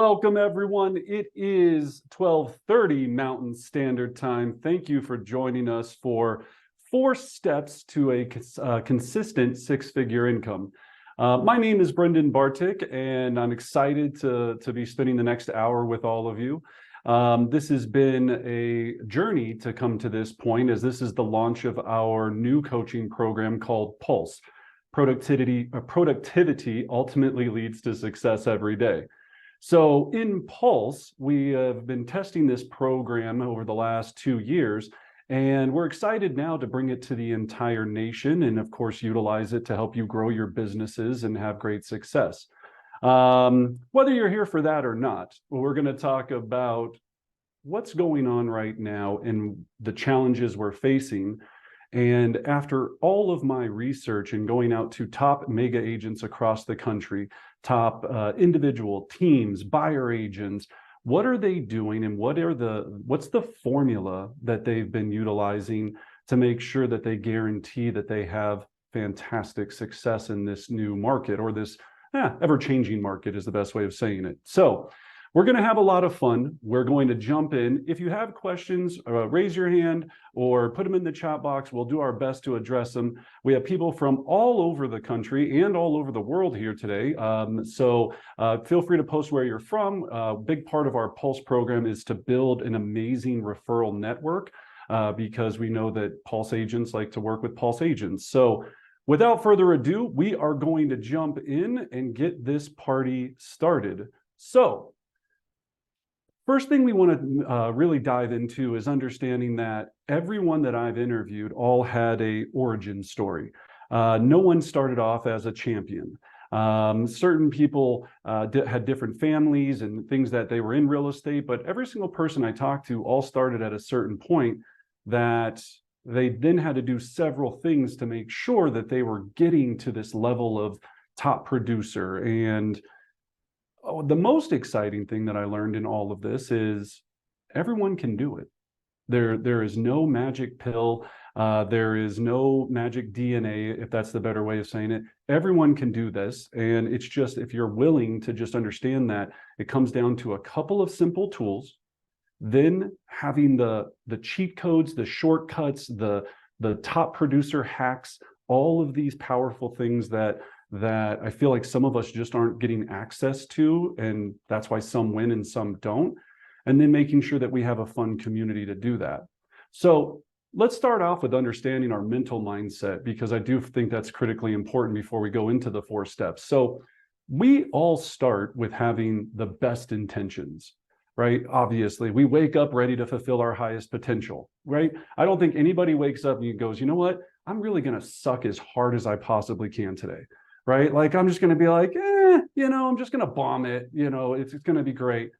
Welcome, everyone. It is 12:30 Mountain Standard Time. Thank you for joining us for 4 steps to a consistent six-figure income. My name is Brendan Bartic, and I'm excited to be spending the next hour with all of you. This has been a journey to come to this point, as this is the launch of our new coaching program called Pulse. Productivity ultimately leads to success every day. So in Pulse, we have been testing this program over the last 2 years, and we're excited now to bring it to the entire nation and, of course, utilize it to help you grow your businesses and have great success. Whether you're here for that or not, we're going to talk about what's going on right now and the challenges we're facing. And after all of my research and going out to top mega agents across the country, top individual teams, buyer agents, what are they doing and what's the formula that they've been utilizing to make sure that they guarantee that they have fantastic success in this new market, or this ever-changing market is the best way of saying it. So we're going to have a lot of fun. We're going to jump in. If you have questions, raise your hand or put them in the chat box. We'll do our best to address them. We have people from all over the country and all over the world here today. So feel free to post where you're from. A big part of our Pulse program is to build an amazing referral network because we know that Pulse agents like to work with Pulse agents. So without further ado, we are going to jump in and get this party started. So first thing we want to really dive into is understanding that everyone that I've interviewed all had a origin story. No one started off as a champion. Certain people had different families and things that they were in real estate, but every single person I talked to all started at a certain point that they then had to do several things to make sure that they were getting to this level of top producer. And the most exciting thing that I learned in all of this is everyone can do it. There is no magic pill. There is no magic DNA, if that's the better way of saying it. Everyone can do this. And it's just, if you're willing to just understand that, it comes down to a couple of simple tools, then having the cheat codes, the shortcuts, the top producer hacks, all of these powerful things that I feel like some of us just aren't getting access to, and that's why some win and some don't, and then making sure that we have a fun community to do that. So let's start off with understanding our mental mindset, because I do think that's critically important before we go into the 4 steps. So we all start with having the best intentions, right? Obviously, we wake up ready to fulfill our highest potential, right? I don't think anybody wakes up and goes, you know what? I'm really going to suck as hard as I possibly can today. Right? Like, I'm just going to be like, I'm just going to bomb it. It's going to be great.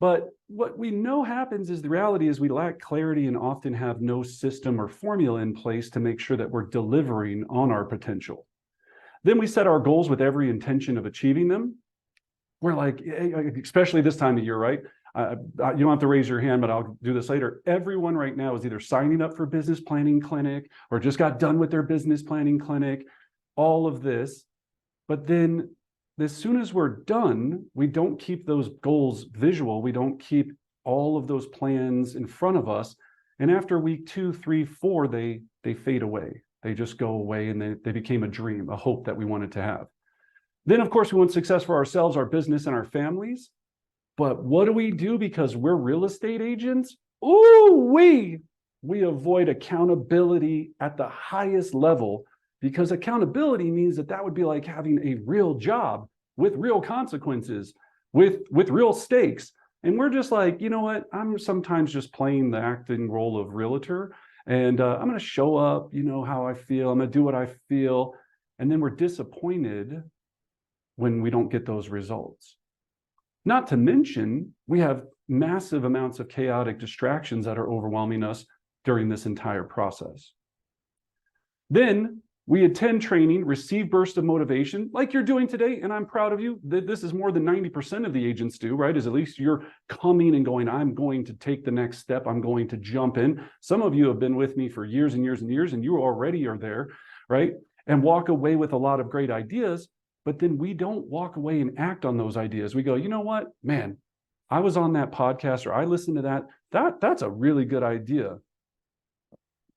But what we know happens is, the reality is we lack clarity and often have no system or formula in place to make sure that we're delivering on our potential. Then we set our goals with every intention of achieving them. We're like, especially this time of year, right? You don't have to raise your hand, but I'll do this later. Everyone right now is either signing up for business planning clinic or just got done with their business planning clinic, all of this. But then as soon as we're done, we don't keep those goals visual. We don't keep all of those plans in front of us. And after week 2, 3, 4, they fade away. They just go away, and they became a dream, a hope that we wanted to have. Then, of course, we want success for ourselves, our business, and our families. But what do we do because we're real estate agents? Ooh, we avoid accountability at the highest level, because accountability means that would be like having a real job with real consequences, with real stakes. And we're just like, you know what? I'm sometimes just playing the acting role of realtor, and I'm going to show up, how I feel. I'm going to do what I feel. And then we're disappointed when we don't get those results. Not to mention, we have massive amounts of chaotic distractions that are overwhelming us during this entire process. Then we attend training, receive bursts of motivation like you're doing today, and I'm proud of you. This is more than 90% of the agents do, right? Is at least you're coming and going, I'm going to take the next step. I'm going to jump in. Some of you have been with me for years and years and years, and you already are there, right? And walk away with a lot of great ideas. but then we don't walk away and act on those ideas. We go, you know what, man, I was on that podcast, or I listened to that. That's a really good idea.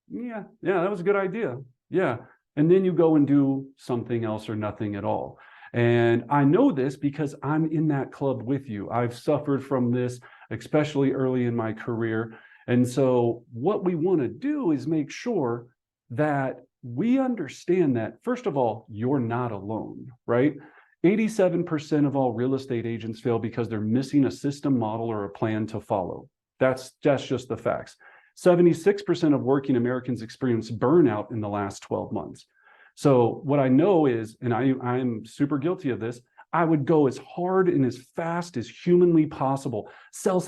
Yeah, that was a good idea. Yeah. And then you go and do something else or nothing at all. And I know this because I'm in that club with you. I've suffered from this, especially early in my career. And so what we want to do is make sure that we understand that, first of all, you're not alone, right? 87% of all real estate agents fail because they're missing a system, model, or a plan to follow. That's just the facts. 76% of working Americans experience burnout in the last 12 months. So what I know is, and I'm super guilty of this, I would go as hard and as fast as humanly possible. Sell,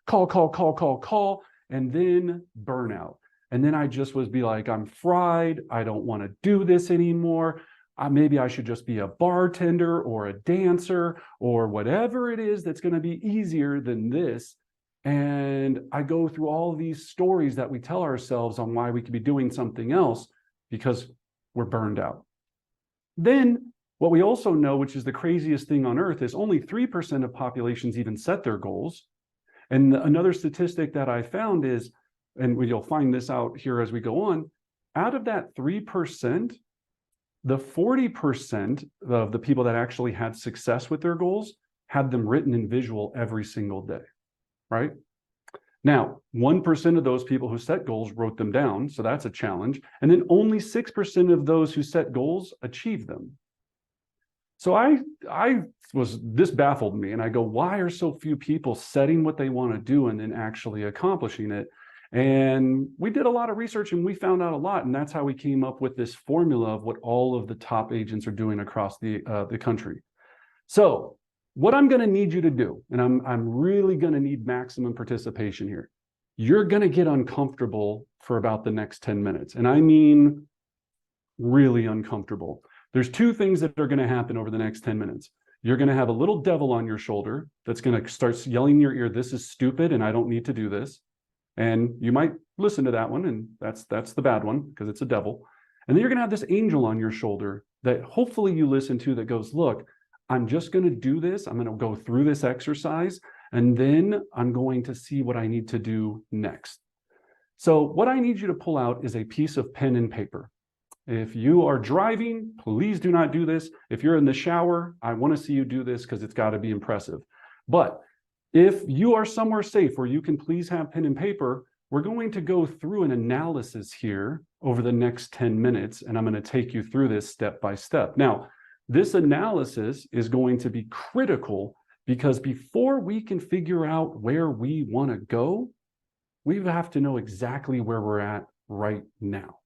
call, and then burnout. And then I just was be like, I'm fried. I don't want to do this anymore. Maybe I should just be a bartender or a dancer or whatever it is that's going to be easier than this. And I go through all these stories that we tell ourselves on why we could be doing something else because we're burned out. Then what we also know, which is the craziest thing on earth, is only 3% of populations even set their goals. And another statistic that I found is, and you'll find this out here as we go on, out of that 3%, the 40% of the people that actually had success with their goals had them written in visual every single day, right? Now, 1% of those people who set goals wrote them down, so that's a challenge. And then only 6% of those who set goals achieved them. So this baffled me, and I go, why are so few people setting what they want to do and then actually accomplishing it? And we did a lot of research and we found out a lot, and that's how we came up with this formula of what all of the top agents are doing across the country. So what I'm going to need you to do, and I'm really going to need maximum participation here. You're going to get uncomfortable for about the next 10 minutes. And I mean, really uncomfortable. There's two things that are going to happen over the next 10 minutes. You're going to have a little devil on your shoulder that's going to start yelling in your ear, this is stupid and I don't need to do this. And you might listen to that one, and that's the bad one because it's a devil. And then you're going to have this angel on your shoulder that hopefully you listen to that goes, look, I'm just going to do this. I'm going to go through this exercise, and then I'm going to see what I need to do next. So what I need you to pull out is a piece of pen and paper. If you are driving, please do not do this. If you're in the shower, I want to see you do this because it's got to be impressive. But if you are somewhere safe where you can please have pen and paper, we're going to go through an analysis here over the next 10 minutes, and I'm going to take you through this step by step. Now, this analysis is going to be critical because before we can figure out where we want to go, we have to know exactly where we're at right now.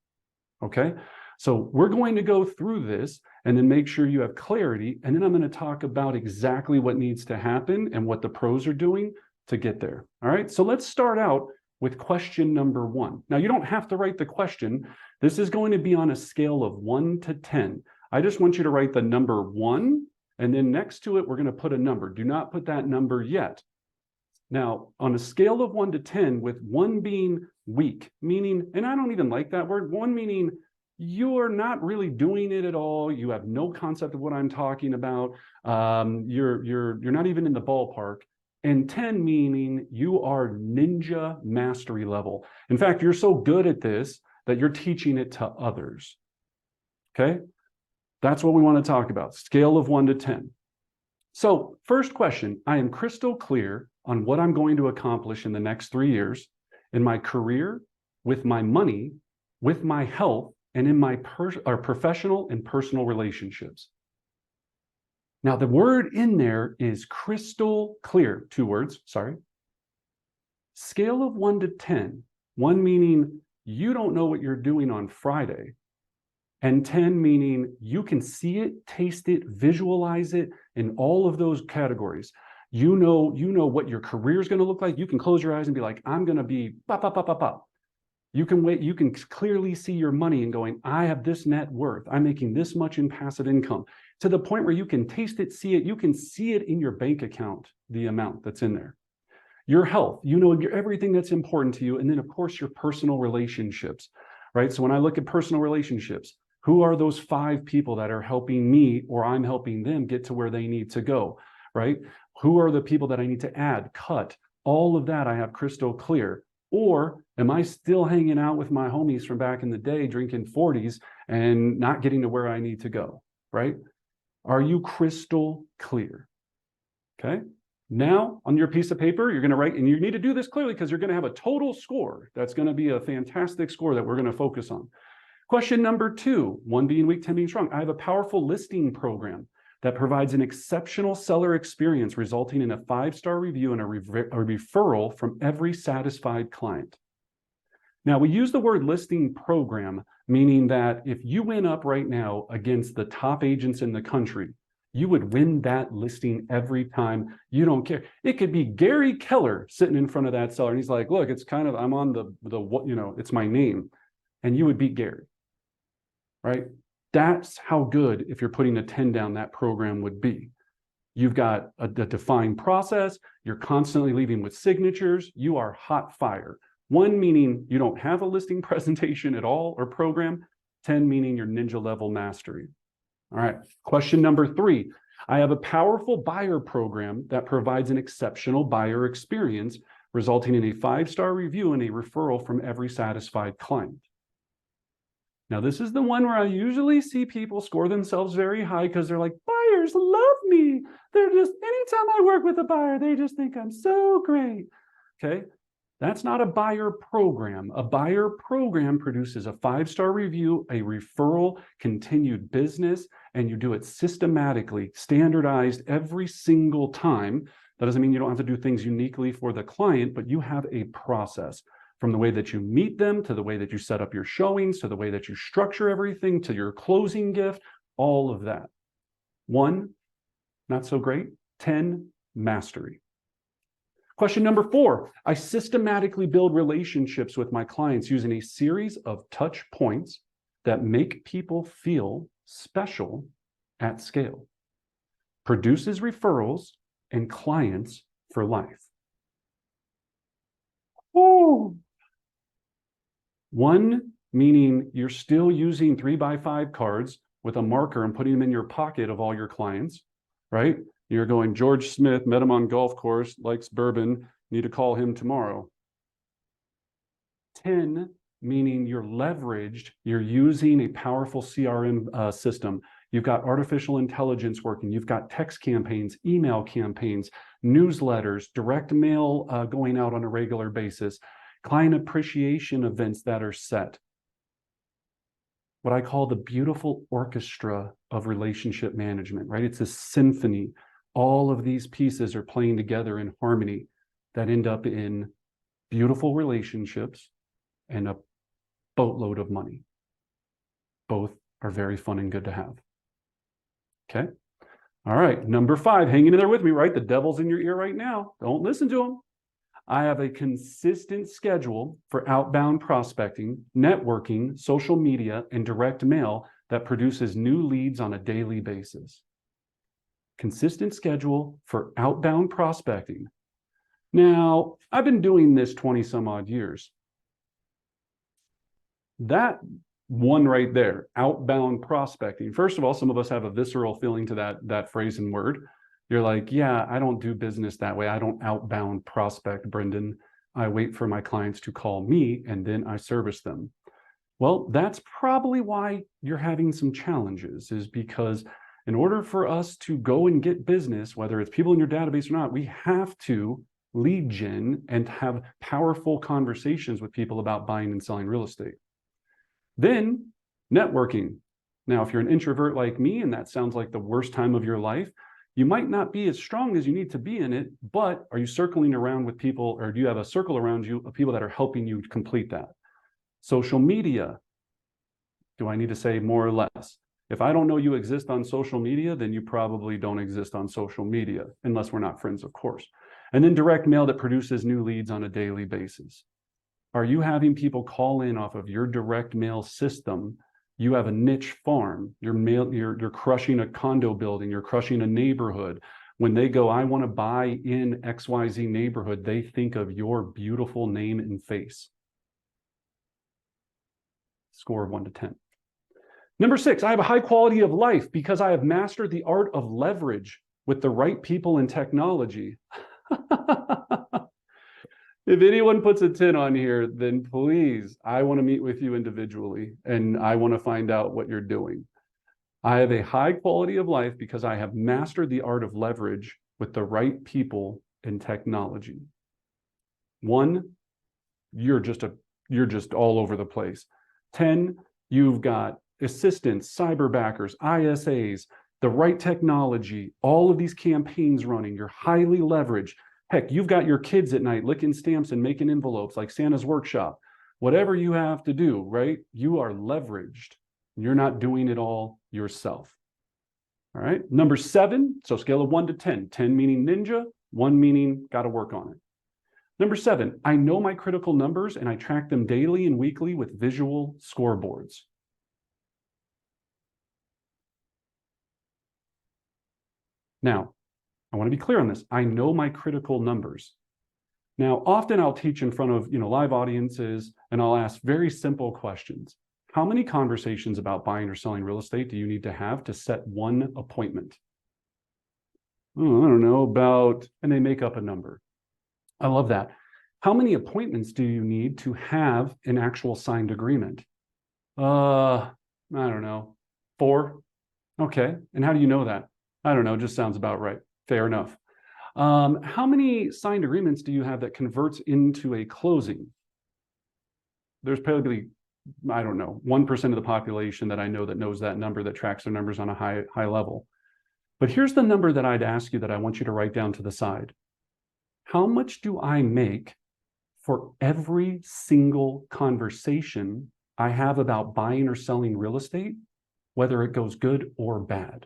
Okay? So we're going to go through this and then make sure you have clarity. And then I'm going to talk about exactly what needs to happen and what the pros are doing to get there. All right. So let's start out with question number 1. Now, you don't have to write the question. This is going to be on a scale of 1 to 10. I just want you to write the number 1, and then next to it, we're going to put a number. Do not put that number yet. Now, on a scale of 1 to 10, with 1 being weak, meaning, and I don't even like that word, 1 meaning you're not really doing it at all. You have no concept of what I'm talking about. You're not even in the ballpark. And 10 meaning you are ninja mastery level. In fact, you're so good at this that you're teaching it to others. Okay? That's what we want to talk about. Scale of 1 to 10. So first question, I am crystal clear on what I'm going to accomplish in the next 3 years in my career, with my money, with my health, and in my professional and personal relationships. Now, the word in there is crystal clear. 2 words, sorry. Scale of 1 to 10. 1 meaning you don't know what you're doing on Friday. And 10 meaning you can see it, taste it, visualize it in all of those categories. You know what your career is going to look like. You can close your eyes and be like, I'm going to be pop, pop, pop, pop, pop. You can clearly see your money and going, I have this net worth. I'm making this much in passive income, to the point where you can taste it, see it. You can see it in your bank account, the amount that's in there. Your health, everything that's important to you. And then of course, your personal relationships, right? So when I look at personal relationships, Who are those 5 people that are helping me or I'm helping them get to where they need to go, right? Who are the people that I need to add, cut? All of that I have crystal clear. Or am I still hanging out with my homies from back in the day, drinking 40s and not getting to where I need to go, right? Are you crystal clear? Okay. Now, on your piece of paper, you're going to write, and you need to do this clearly because you're going to have a total score. That's going to be a fantastic score that we're going to focus on. Question number 2, 1 being weak, 10 being strong. I have a powerful listing program that provides an exceptional seller experience, resulting in a 5-star review and a referral from every satisfied client. Now, we use the word listing program, meaning that if you went up right now against the top agents in the country, you would win that listing every time. You don't care. It could be Gary Keller sitting in front of that seller, and he's like, look, it's kind of, I'm on the it's my name. And you would beat Gary, right? That's how good, if you're putting a 10 down, that program would be. You've got a defined process. You're constantly leaving with signatures. You are hot fire. 1 meaning you don't have a listing presentation at all or program. 10 meaning you're ninja level mastery. All right, question number 3. I have a powerful buyer program that provides an exceptional buyer experience, resulting in a 5-star review and a referral from every satisfied client. Now, this is the one where I usually see people score themselves very high because they're like, buyers love me. They're just, anytime I work with a buyer, they just think I'm so great. Okay. That's not a buyer program. A buyer program produces a 5-star review, a referral, continued business, and you do it systematically, standardized every single time. That doesn't mean you don't have to do things uniquely for the client, but you have a process from the way that you meet them, to the way that you set up your showings, to the way that you structure everything, to your closing gift, all of that. 1, not so great. 10, mastery. Question number 4, I systematically build relationships with my clients using a series of touch points that make people feel special at scale. Produces referrals and clients for life. Oh. 1 meaning you're still using 3x5 cards with a marker and putting them in your pocket of all your clients, right? You're going, George Smith, met him on golf course, likes bourbon, need to call him tomorrow. 10, meaning you're leveraged, you're using a powerful CRM system. You've got artificial intelligence working. You've got text campaigns, email campaigns, newsletters, direct mail going out on a regular basis, client appreciation events that are set. What I call the beautiful orchestra of relationship management, right? It's a symphony. All of these pieces are playing together in harmony that end up in beautiful relationships and a boatload of money. Both are very fun and good to have. Okay. All right. Number 5, hanging in there with me, right? The devil's in your ear right now. Don't listen to him. I have a consistent schedule for outbound prospecting, networking, social media, and direct mail that produces new leads on a daily basis. Consistent schedule for outbound prospecting. Now, I've been doing this 20 some odd years. That one right there, outbound prospecting. First of all, some of us have a visceral feeling to that phrase and word. You're like, yeah, I don't do business that way. I don't outbound prospect, Brendan. I wait for my clients to call me and then I service them. Well, that's probably why you're having some challenges, is because in order for us to go and get business, whether it's people in your database or not, we have to lead gen and have powerful conversations with people about buying and selling real estate. Then networking. Now, if you're an introvert like me, and that sounds like the worst time of your life, you might not be as strong as you need to be in it, but are you circling around with people, or do you have a circle around you of people that are helping you complete that? Social media. Do I need to say more or less? If I don't know you exist on social media, then you probably don't exist on social media, unless we're not friends, of course. And then direct mail that produces new leads on a daily basis. Are you having people call in off of your direct mail system? You have a niche farm, you're crushing a condo building, you're crushing a neighborhood. When they go, I want to buy in XYZ neighborhood, they think of your beautiful name and face. Score of 1 to 10. Number 6, I have a high quality of life because I have mastered the art of leverage with the right people and technology. If anyone puts a 10 on here, then please, I want to meet with you individually and I want to find out what you're doing. I have a high quality of life because I have mastered the art of leverage with the right people and technology. 1, you're just all over the place. 10, you've got assistants, cyberbackers, ISAs, the right technology, all of these campaigns running. You're highly leveraged. Heck, you've got your kids at night licking stamps and making envelopes like Santa's workshop. Whatever you have to do, right? You are leveraged. You're not doing it all yourself. All right. Number 7, so scale of 1 to 10. 10 meaning ninja, 1 meaning got to work on it. Number 7, I know my critical numbers and I track them daily and weekly with visual scoreboards. Now, I want to be clear on this. I know my critical numbers. Now, often I'll teach in front of live audiences and I'll ask very simple questions. How many conversations about buying or selling real estate do you need to have to set one appointment? Oh, I don't know, about, and they make up a number. I love that. How many appointments do you need to have an actual signed agreement? I don't know, 4. Okay, and how do you know that? I don't know, just sounds about right. Fair enough. How many signed agreements do you have that converts into a closing? There's probably, I don't know, 1% of the population that I know that knows that number, that tracks their numbers on a high level. But here's the number that I'd ask you that I want you to write down to the side. How much do I make for every single conversation I have about buying or selling real estate, whether it goes good or bad?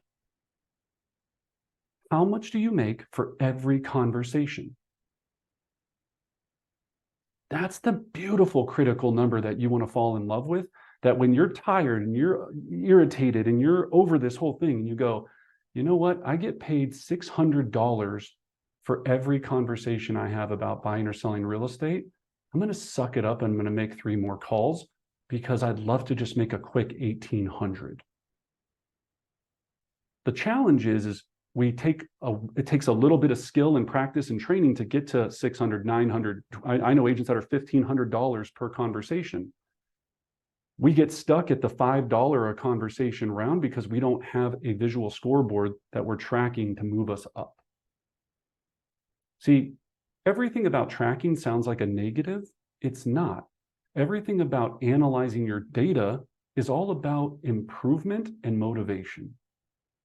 How much do you make for every conversation? That's the beautiful critical number that you want to fall in love with, that when you're tired and you're irritated and you're over this whole thing and you go, you know what? I get paid $600 for every conversation I have about buying or selling real estate. I'm going to suck it up and I'm going to make 3 more calls because I'd love to just make a quick 1,800. The challenge is it takes a little bit of skill and practice and training to get to 600, 900. I know agents that are $1,500 per conversation. We get stuck at the $5 a conversation round because we don't have a visual scoreboard that we're tracking to move us up. See, everything about tracking sounds like a negative. It's not. Everything about analyzing your data is all about improvement and motivation.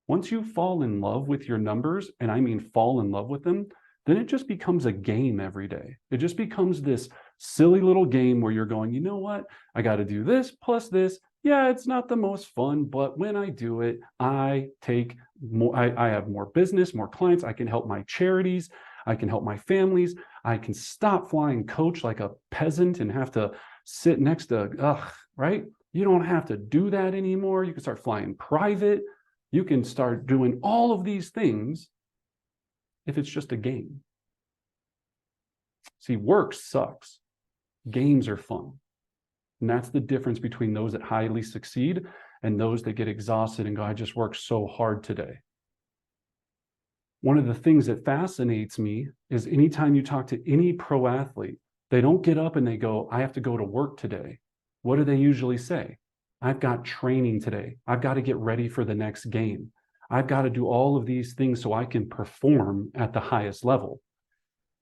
Once you fall in love with your numbers, and I mean fall in love with them, then it just becomes a game every day. It just becomes this silly little game where you're going, you know what? I got to do this plus this. Yeah, it's not the most fun, but when I do it, I take more, I have more business, more clients. I can help my charities. I can help my families. I can stop flying coach like a peasant and have to sit next to, right? You don't have to do that anymore. You can start flying private. You can start doing all of these things if it's just a game. See, work sucks. Games are fun. And that's the difference between those that highly succeed and those that get exhausted and go, I just worked so hard today. One of the things that fascinates me is anytime you talk to any pro athlete, they don't get up and they go, I have to go to work today. What do they usually say? I've got training today. I've got to get ready for the next game. I've got to do all of these things so I can perform at the highest level.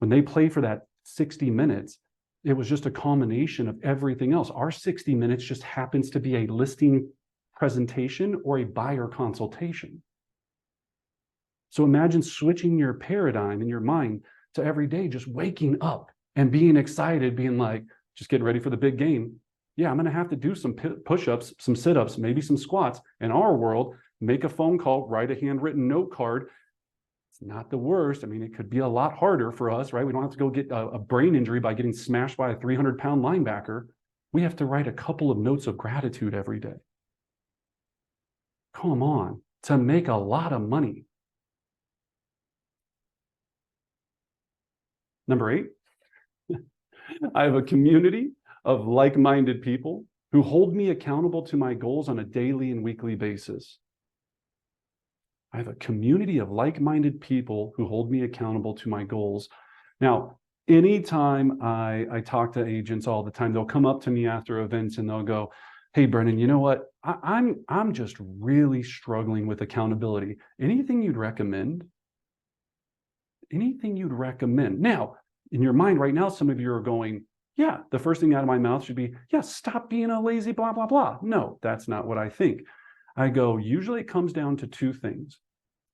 When they play for that 60 minutes, it was just a combination of everything else. Our 60 minutes just happens to be a listing presentation or a buyer consultation. So imagine switching your paradigm in your mind to every day, just waking up and being excited, being like, just getting ready for the big game. Yeah, I'm going to have to do some push-ups, some sit-ups, maybe some squats. In our world, make a phone call, write a handwritten note card. It's not the worst. I mean, it could be a lot harder for us, right? We don't have to go get a brain injury by getting smashed by a 300-pound linebacker. We have to write a couple of notes of gratitude every day. Come on, to make a lot of money. Number 8, I have a community of like-minded people who hold me accountable to my goals on a daily and weekly basis. I have a community of like-minded people who hold me accountable to my goals. Now, anytime I talk to agents all the time, they'll come up to me after events and they'll go, hey, Brennan, you know what? I'm just really struggling with accountability. Anything you'd recommend? Anything you'd recommend? Now, in your mind right now, some of you are going, yeah, the first thing out of my mouth should be, yeah, stop being a lazy blah, blah, blah. No, that's not what I think. I go, usually it comes down to two things.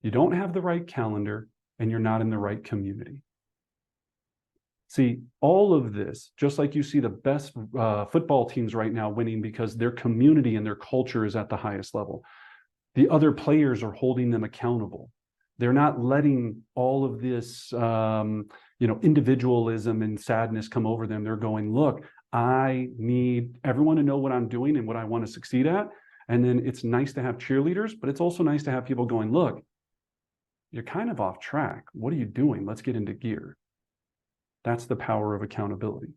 You don't have the right calendar and you're not in the right community. See, all of this, just like you see the best football teams right now winning because their community and their culture is at the highest level. The other players are holding them accountable. They're not letting all of this, individualism and sadness come over them. They're going, look, I need everyone to know what I'm doing and what I want to succeed at. And then it's nice to have cheerleaders, but it's also nice to have people going, look, you're kind of off track. What are you doing? Let's get into gear. That's the power of accountability.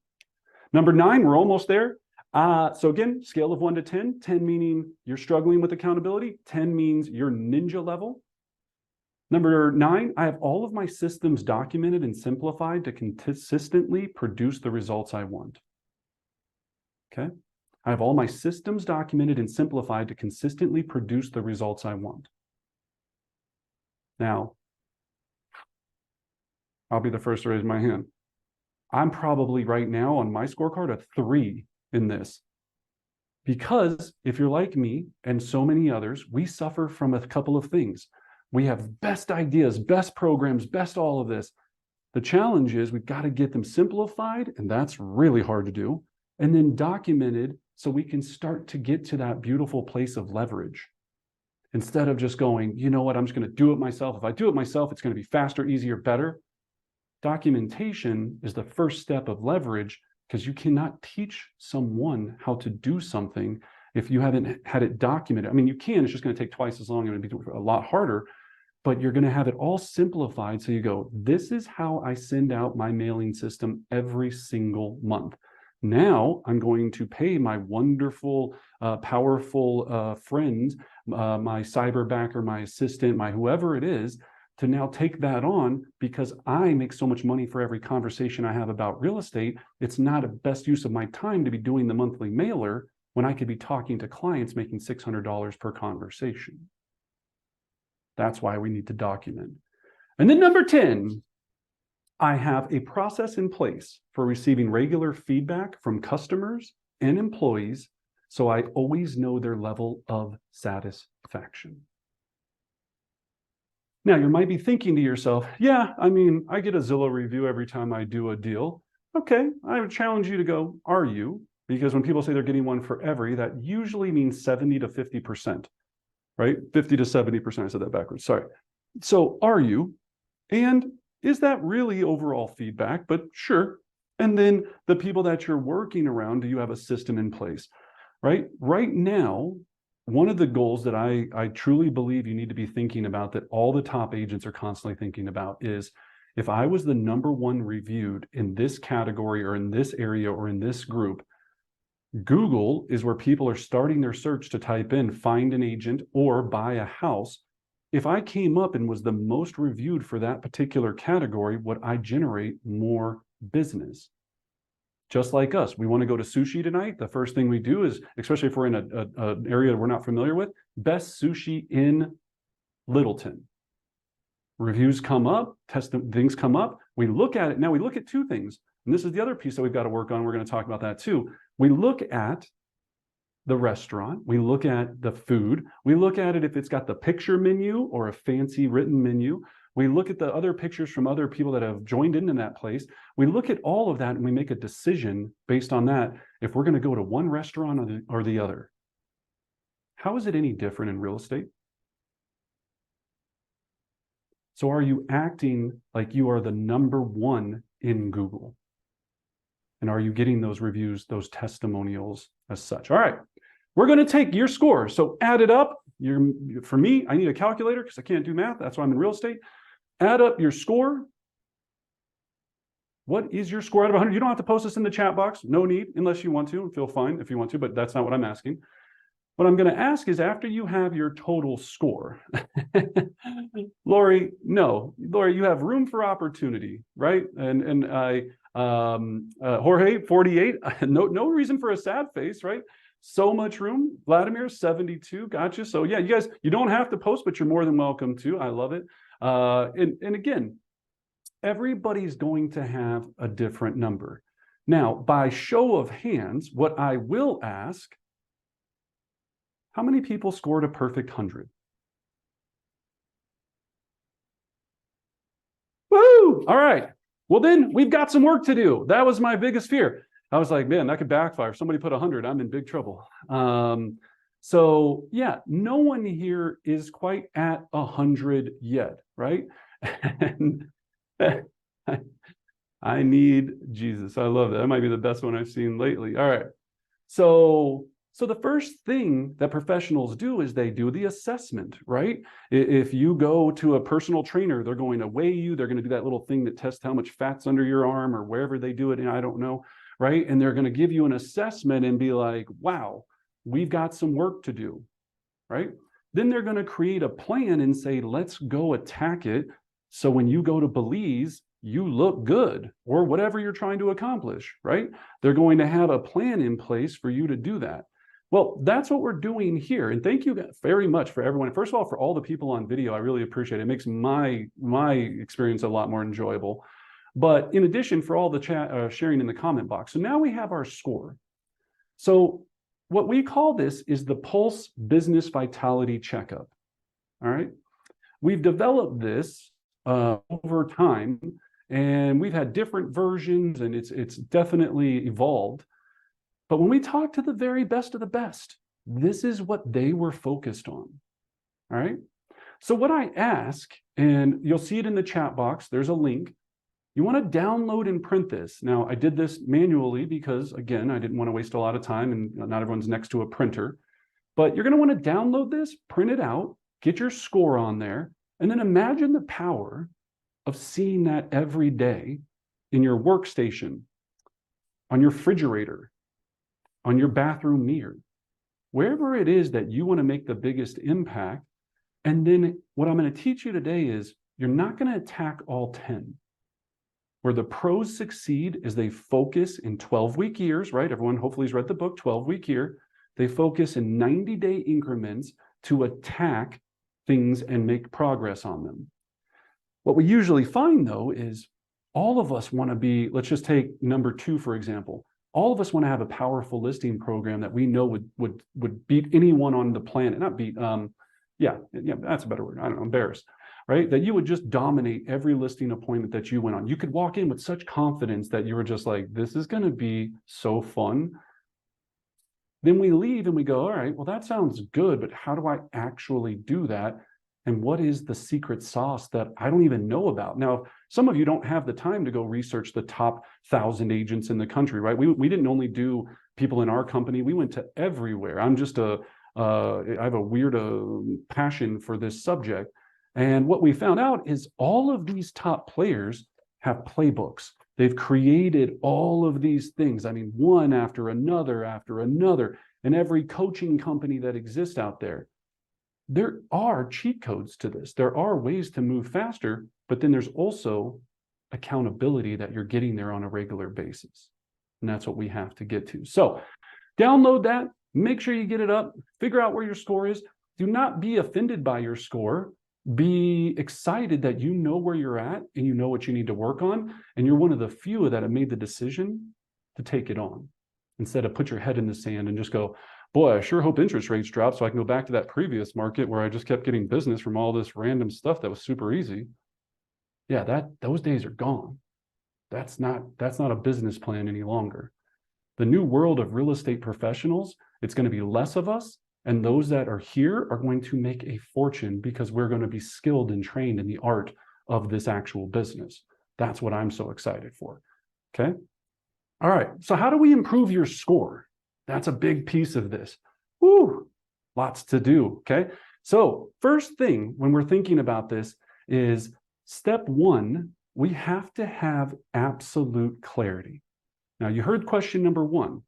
Number 9, we're almost there. So again, scale of 1 to 10, 10 meaning you're struggling with accountability, 10 means you're ninja level. Number 9, I have all of my systems documented and simplified to consistently produce the results I want. Okay. I have all my systems documented and simplified to consistently produce the results I want. Now, I'll be the first to raise my hand. I'm probably right now on my scorecard a 3 in this. Because if you're like me and so many others, we suffer from a couple of things. We have best ideas, best programs, best all of this. The challenge is we've got to get them simplified, and that's really hard to do, and then documented so we can start to get to that beautiful place of leverage. Instead of just going, you know what, I'm just going to do it myself. If I do it myself, it's going to be faster, easier, better. Documentation is the first step of leverage because you cannot teach someone how to do something if you haven't had it documented. I mean, you can, it's just going to take twice as long and it'll be a lot harder, but you're going to have it all simplified. So you go, this is how I send out my mailing system every single month. Now I'm going to pay my wonderful, powerful friend, my cyber backer, my assistant, my whoever it is, to now take that on because I make so much money for every conversation I have about real estate. It's not a best use of my time to be doing the monthly mailer when I could be talking to clients making $600 per conversation. That's why we need to document. And then number 10, I have a process in place for receiving regular feedback from customers and employees, so I always know their level of satisfaction. Now, you might be thinking to yourself, yeah, I mean, I get a Zillow review every time I do a deal. Okay, I would challenge you to go, are you? Because when people say they're getting one for every, that usually means 70 to 50%, right? 50 to 70%, I said that backwards, sorry. So are you? And is that really overall feedback? But sure. And then the people that you're working around, do you have a system in place, right? Right now, one of the goals that I truly believe you need to be thinking about, that all the top agents are constantly thinking about, is if I was the #1 reviewed in this category or in this area or in this group, Google is where people are starting their search to type in find an agent or buy a house. If I came up and was the most reviewed for that particular category, would I generate more business? Just like us, we want to go to sushi tonight. The first thing we do is, especially if we're in an area we're not familiar with, best sushi in Littleton. Reviews come up, things come up. We look at it. Now we look at two things. And this is the other piece that we've got to work on. We're going to talk about that too. We look at the restaurant. We look at the food. We look at it if it's got the picture menu or a fancy written menu. We look at the other pictures from other people that have joined in that place. We look at all of that and we make a decision based on that if we're going to go to one restaurant or the other. How is it any different in real estate? So are you acting like you are the #1 in Google? And are you getting those reviews, those testimonials as such? All right, we're going to take your score. So add it up. For me, I need a calculator because I can't do math. That's why I'm in real estate. Add up your score. What is your score out of 100? You don't have to post this in the chat box. No need, unless you want to. Feel fine if you want to, but that's not what I'm asking. What I'm going to ask is, after you have your total score, Lori, you have room for opportunity, right? And Jorge, 48, no reason for a sad face, right? So much room. Vladimir, 72, gotcha. So yeah, you guys, you don't have to post, but you're more than welcome to. I love it. And again, everybody's going to have a different number. Now, by show of hands, what I will ask, how many people scored a perfect 100? Woo! All right. Well, then we've got some work to do. That was my biggest fear. I was like, man, that could backfire. If somebody put 100, I'm in big trouble. So yeah, no one here is quite at 100 yet, right? And I need Jesus. I love that. That might be the best one I've seen lately. All right. So the first thing that professionals do is they do the assessment, right? If you go to a personal trainer, they're going to weigh you. They're going to do that little thing that tests how much fat's under your arm or wherever they do it. And I don't know, right? And they're going to give you an assessment and be like, wow, we've got some work to do, right? Then they're going to create a plan and say, let's go attack it. So when you go to Belize, you look good, or whatever you're trying to accomplish, right? They're going to have a plan in place for you to do that. Well, that's what we're doing here. And thank you very much for everyone. First of all, for all the people on video, I really appreciate it. It makes my experience a lot more enjoyable. But in addition, for all the chat sharing in the comment box. So now we have our score. So what we call this is the Pulse Business Vitality Checkup. All right. We've developed this over time, and we've had different versions, and it's definitely evolved. But when we talk to the very best of the best, this is what they were focused on. All right. So what I ask, and you'll see it in the chat box, there's a link. You want to download and print this. Now, I did this manually because, again, I didn't want to waste a lot of time, and not everyone's next to a printer. But you're going to want to download this, print it out, get your score on there, and then imagine the power of seeing that every day in your workstation, on your refrigerator, on your bathroom mirror, wherever it is that you want to make the biggest impact. And then what I'm going to teach you today is you're not going to attack all 10. Where the pros succeed is they focus in 12-week years, right? Everyone hopefully has read the book, 12-week year. They focus in 90-day increments to attack things and make progress on them. What we usually find, though, is all of us want to be, let's just take number 2, for example. All of us want to have a powerful listing program that we know would beat anyone on the planet. Not beat, yeah, that's a better word. I don't know, embarrass, right? That you would just dominate every listing appointment that you went on. You could walk in with such confidence that you were just like, this is going to be so fun. Then we leave and we go, all right, well, that sounds good, but how do I actually do that? And what is the secret sauce that I don't even know about? Now, some of you don't have the time to go research the top 1,000 agents in the country, right? We didn't only do people in our company. We went to everywhere. I'm just I have a weird passion for this subject. And what we found out is all of these top players have playbooks. They've created all of these things. I mean, one after another, and every coaching company that exists out there. There are cheat codes to this. There are ways to move faster, but then there's also accountability that you're getting there on a regular basis. And that's what we have to get to. So download that, make sure you get it up, figure out where your score is. Do not be offended by your score. Be excited that you know where you're at and you know what you need to work on. And you're one of the few that have made the decision to take it on instead of put your head in the sand and just go, boy, I sure hope interest rates drop so I can go back to that previous market where I just kept getting business from all this random stuff that was super easy. Yeah, those days are gone. That's not a business plan any longer. The new world of real estate professionals, it's going to be less of us, and those that are here are going to make a fortune because we're going to be skilled and trained in the art of this actual business. That's what I'm so excited for. Okay. All right. So how do we improve your score? That's a big piece of this. Woo, lots to do, okay? So first thing when we're thinking about this is step 1 we have to have absolute clarity. Now, you heard question number one.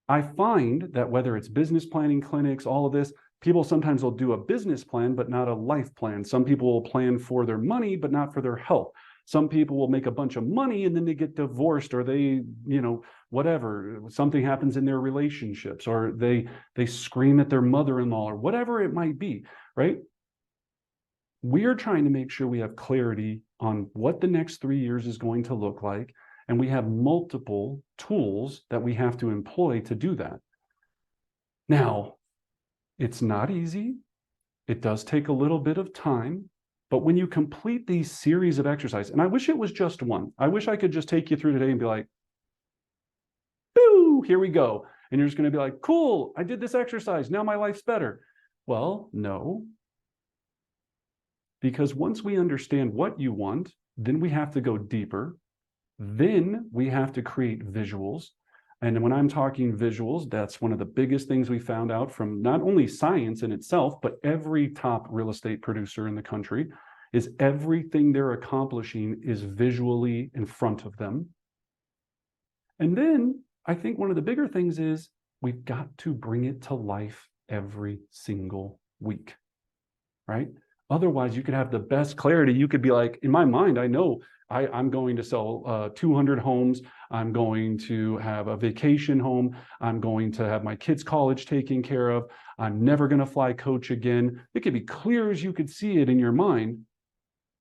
I find that whether it's business planning clinics, all of this, people sometimes will do a business plan, but not a life plan. Some people will plan for their money, but not for their health. Some people will make a bunch of money and then they get divorced, or they, whatever, something happens in their relationships, or they scream at their mother-in-law, or whatever it might be, right? We are trying to make sure we have clarity on what the next 3 years is going to look like. And we have multiple tools that we have to employ to do that. Now, it's not easy. It does take a little bit of time. But when you complete these series of exercises, and I wish it was just one. I wish I could just take you through today and be like, boo, here we go. And you're just going to be like, cool, I did this exercise. Now my life's better. Well, no. Because once we understand what you want, then we have to go deeper. Then we have to create visuals. And when I'm talking visuals, that's one of the biggest things we found out from not only science in itself, but every top real estate producer in the country, is everything they're accomplishing is visually in front of them. And then I think one of the bigger things is we've got to bring it to life every single week, right? Otherwise, you could have the best clarity. You could be like, in my mind, I know I'm going to sell 200 homes. I'm going to have a vacation home. I'm going to have my kids' college taken care of. I'm never going to fly coach again. It could be clear as you could see it in your mind.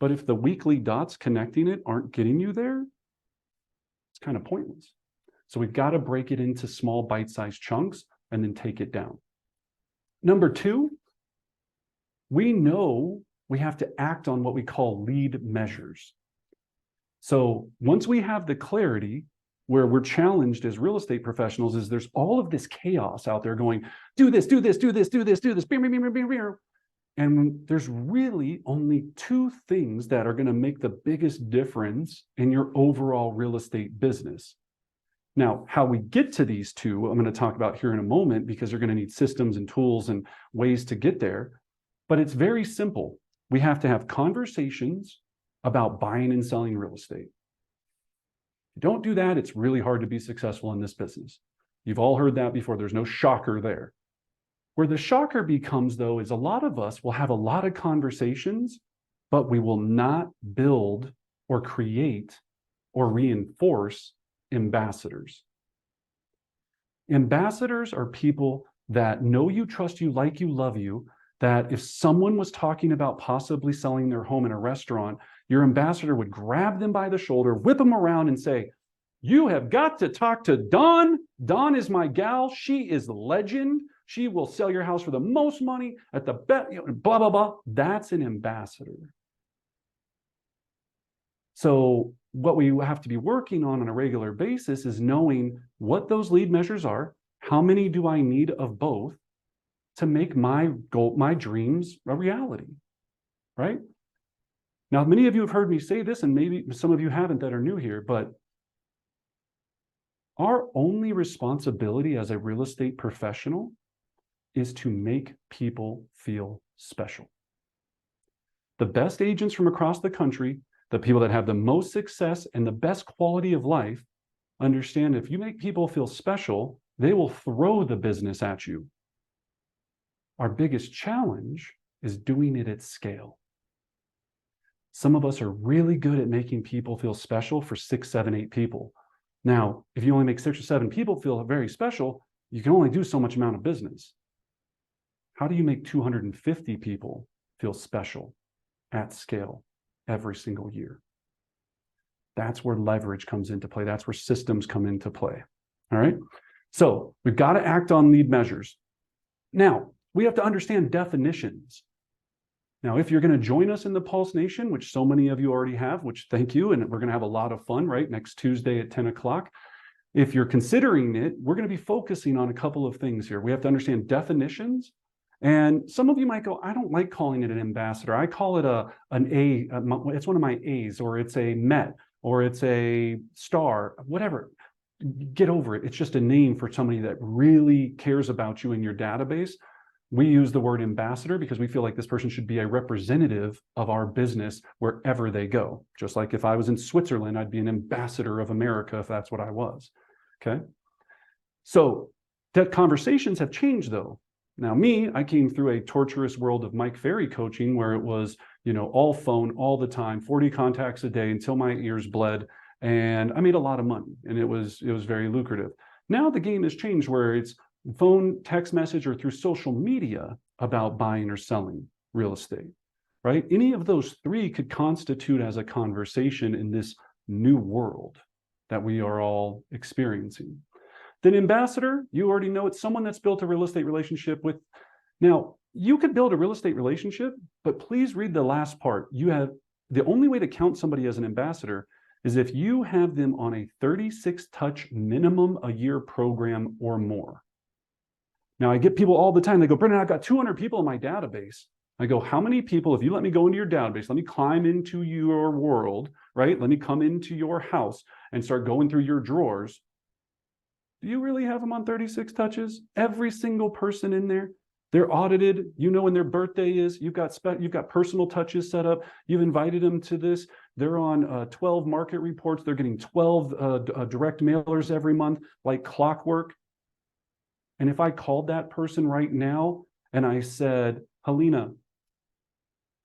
But if the weekly dots connecting it aren't getting you there, it's kind of pointless. So we've got to break it into small bite-sized chunks and then take it down. Number two, we know we have to act on what we call lead measures. So once we have the clarity, where we're challenged as real estate professionals is there's all of this chaos out there going, do this, do this, do this, do this, do this. And there's really only two things that are going to make the biggest difference in your overall real estate business. Now, how we get to these two, I'm going to talk about here in a moment, because you're going to need systems and tools and ways to get there. But it's very simple. We have to have conversations about buying and selling real estate. If you don't do that, it's really hard to be successful in this business. You've all heard that before. There's no shocker there. Where the shocker becomes, though, is a lot of us will have a lot of conversations, but we will not build or create or reinforce ambassadors. Ambassadors are people that know you, trust you, like you, love you, that if someone was talking about possibly selling their home in a restaurant, your ambassador would grab them by the shoulder, whip them around and say, you have got to talk to Dawn. Dawn is my gal. She is the legend. She will sell your house for the most money at the best, blah, blah, blah. That's an ambassador. So what we have to be working on a regular basis is knowing what those lead measures are. How many do I need of both to make my goal, my dreams a reality, right? Now, many of you have heard me say this, and maybe some of you haven't that are new here, but our only responsibility as a real estate professional is to make people feel special. The best agents from across the country, the people that have the most success and the best quality of life, understand if you make people feel special, they will throw the business at you. Our biggest challenge is doing it at scale. Some of us are really good at making people feel special for 6, 7, 8 people. Now, if you only make 6 or 7 people feel very special, you can only do so much amount of business. How do you make 250 people feel special at scale every single year? That's where leverage comes into play. That's where systems come into play. All right. So we've got to act on lead measures. Now, we have to understand definitions. Now, if you're going to join us in the Pulse Nation, which so many of you already have, which thank you, and we're going to have a lot of fun, right, next Tuesday at 10 o'clock. If you're considering it, we're going to be focusing on a couple of things here. We have to understand definitions. And some of you might go, I don't like calling it an ambassador. I call it an A. It's one of my A's, or it's a Met, or it's a star, whatever. Get over it. It's just a name for somebody that really cares about you in your database. We use the word ambassador because we feel like this person should be a representative of our business wherever they go. Just like if I was in Switzerland, I'd be an ambassador of America if that's what I was. Okay. So that conversations have changed though. Now I came through a torturous world of Mike Ferry coaching where it was, all phone all the time, 40 contacts a day until my ears bled. And I made a lot of money and it was very lucrative. Now the game has changed where it's phone, text message, or through social media about buying or selling real estate, right? Any of those three could constitute as a conversation in this new world that we are all experiencing. Then ambassador, you already know it's someone that's built a real estate relationship with. Now, you could build a real estate relationship, but please read the last part. The only way to count somebody as an ambassador is if you have them on a 36 touch minimum a year program or more. Now, I get people all the time, they go, Brendan, I've got 200 people in my database. I go, how many people, if you let me go into your database, let me climb into your world, right? Let me come into your house and start going through your drawers. Do you really have them on 36 touches? Every single person in there, they're audited. You know when their birthday is. You've got personal touches set up. You've invited them to this. They're on 12 market reports. They're getting 12 direct mailers every month, like clockwork. And if I called that person right now and I said, Helena,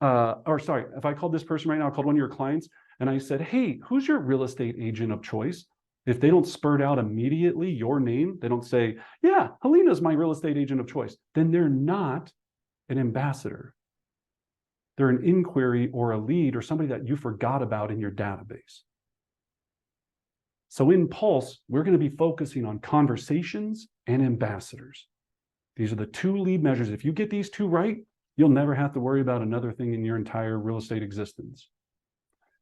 if I called this person right now, I called one of your clients and I said, hey, who's your real estate agent of choice? If they don't spurt out immediately your name, they don't say, yeah, Helena's my real estate agent of choice, then they're not an ambassador. They're an inquiry or a lead or somebody that you forgot about in your database. So in Pulse, we're going to be focusing on conversations and ambassadors. These are the two lead measures. If you get these two right, you'll never have to worry about another thing in your entire real estate existence.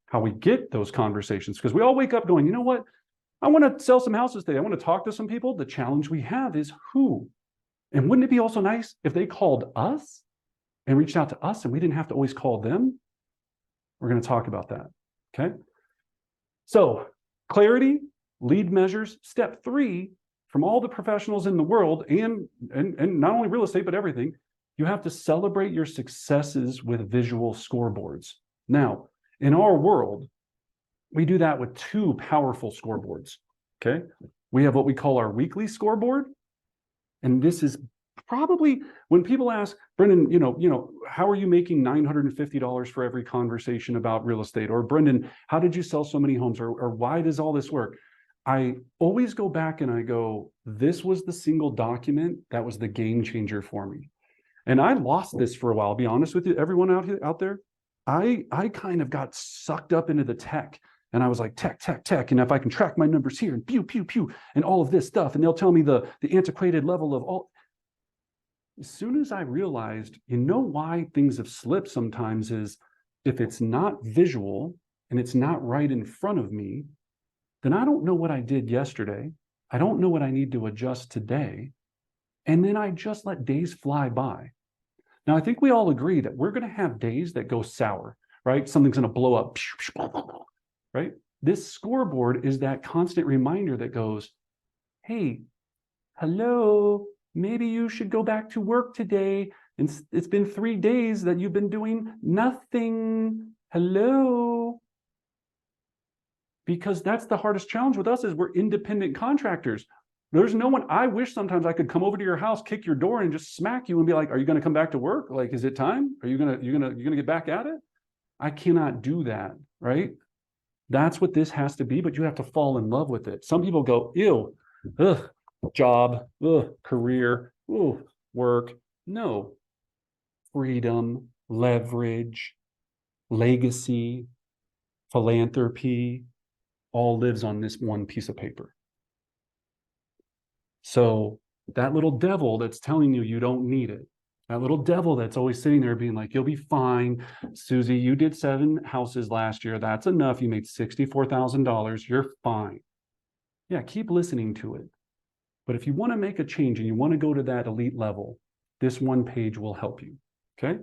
How we get those conversations, because we all wake up going, you know what? I want to sell some houses today. I want to talk to some people. The challenge we have is who? And wouldn't it be also nice if they called us and reached out to us and we didn't have to always call them? We're going to talk about that. Okay. So clarity, lead measures, step 3 from all the professionals in the world and not only real estate, but everything. You have to celebrate your successes with visual scoreboards. Now, in our world, we do that with 2 powerful scoreboards, okay? We have what we call our weekly scoreboard, and this is probably, when people ask, Brendan, how are you making $950 for every conversation about real estate? Or Brendan, how did you sell so many homes? Or why does all this work? I always go back and I go, this was the single document that was the game changer for me. And I lost this for a while, I'll be honest with you, everyone out there. I kind of got sucked up into the tech. And I was like, tech. And if I can track my numbers here and pew, and all of this stuff, and they'll tell me the antiquated level of all. As soon as I realized, why things have slipped sometimes is if it's not visual and it's not right in front of me, then I don't know what I did yesterday. I don't know what I need to adjust today. And then I just let days fly by. Now, I think we all agree that we're going to have days that go sour, right? Something's going to blow up. Right? This scoreboard is that constant reminder that goes, hey, hello, maybe you should go back to work today. And it's been 3 days that you've been doing nothing. Hello. Because that's the hardest challenge with us is we're independent contractors. There's no one, I wish sometimes I could come over to your house, kick your door and just smack you and be like, are you going to come back to work? Like, is it time? Are you going to get back at it? I cannot do that, right? That's what this has to be, but you have to fall in love with it. Some people go, ew, ugh, job, ugh, career, ugh, work. No. Freedom, leverage, legacy, philanthropy, all lives on this one piece of paper. So that little devil that's telling you you don't need it, that little devil that's always sitting there being like, you'll be fine. Susie, you did 7 houses last year. That's enough. You made $64,000. You're fine. Yeah, keep listening to it. But if you want to make a change and you want to go to that elite level, this one page will help you. Okay.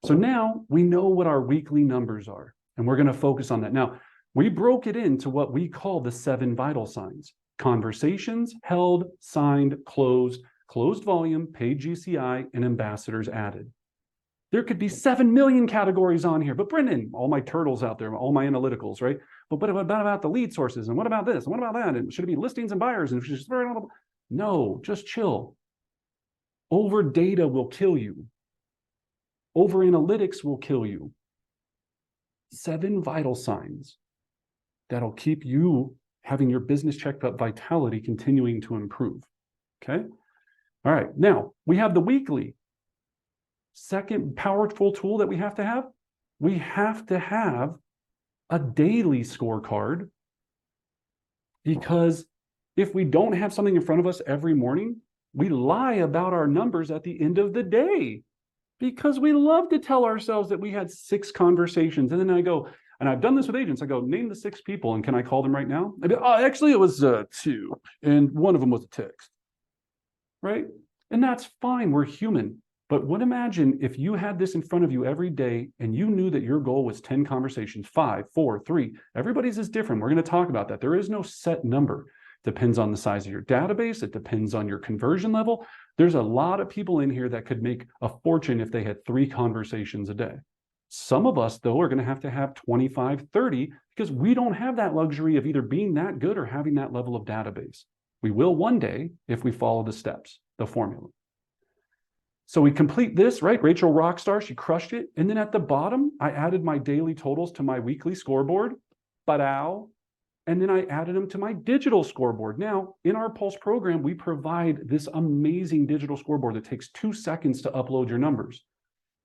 So now we know what our weekly numbers are, and we're going to focus on that. Now, we broke it into what we call the 7 vital signs: conversations held, signed, closed, closed volume, paid GCI, and ambassadors added. There could be 7 million categories on here, but Brendan, all my turtles out there, all my analyticals, right? But what about the lead sources? And what about this? And what about that? And should it be listings and buyers? And just no, just chill. Over data will kill you. Over analytics will kill you. 7 vital signs that'll keep you having your business checkup vitality continuing to improve. Okay. All right. Now we have the weekly. Second powerful tool that we have to have. We have to have a daily scorecard, because if we don't have something in front of us every morning, we lie about our numbers at the end of the day, because we love to tell ourselves that we had 6 conversations. And then I go, and I've done this with agents, I go, name the 6 people, and can I call them right now? I go, oh, actually it was 2, and one of them was a text, right? And that's fine, we're human. But what imagine if you had this in front of you every day and you knew that your goal was 10 conversations, 5, 4, 3. Everybody's is different. We're going to talk about that. There is no set number. Depends on the size of your database. It depends on your conversion level. There's a lot of people in here that could make a fortune if they had 3 conversations a day. Some of us, though, are going to have 25, 30, because we don't have that luxury of either being that good or having that level of database. We will one day if we follow the steps, the formula. So we complete this, right? Rachel Rockstar, she crushed it. And then at the bottom, I added my daily totals to my weekly scoreboard. Ba-dow. And then I added them to my digital scoreboard. Now, in our Pulse program, we provide this amazing digital scoreboard that takes 2 seconds to upload your numbers.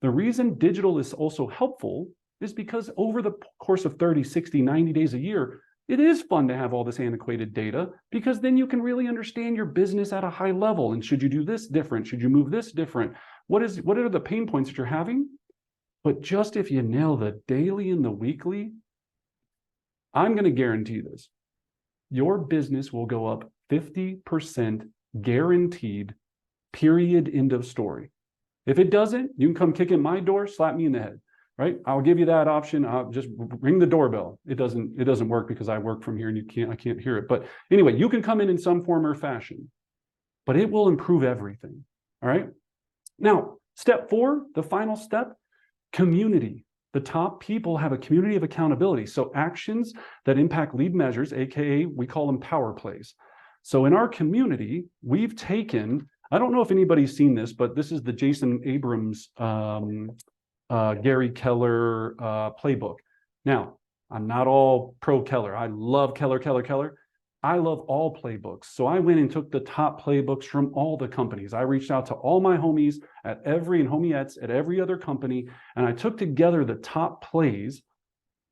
The reason digital is also helpful is because over the course of 30, 60, 90 days a year, it is fun to have all this antiquated data, because then you can really understand your business at a high level. And should you do this different? Should you move this different? What are the pain points that you're having? But just if you nail the daily and the weekly, I'm going to guarantee this. Your business will go up 50% guaranteed, period, end of story. If it doesn't, you can come kick in my door, slap me in the head. Right? I'll give you that option. I'll just ring the doorbell. It doesn't work because I work from here and I can't hear it. But anyway, you can come in some form or fashion, but it will improve everything. All right. Now, step 4, the final step, community. The top people have a community of accountability. So actions that impact lead measures, AKA we call them power plays. So in our community, we've taken, I don't know if anybody's seen this, but this is the Jason Abrams, Gary Keller playbook. Now, I'm not all pro Keller. I love Keller. I love all playbooks. So I went and took the top playbooks from all the companies. I reached out to all my homies and homiettes at every other company, and I took together the top plays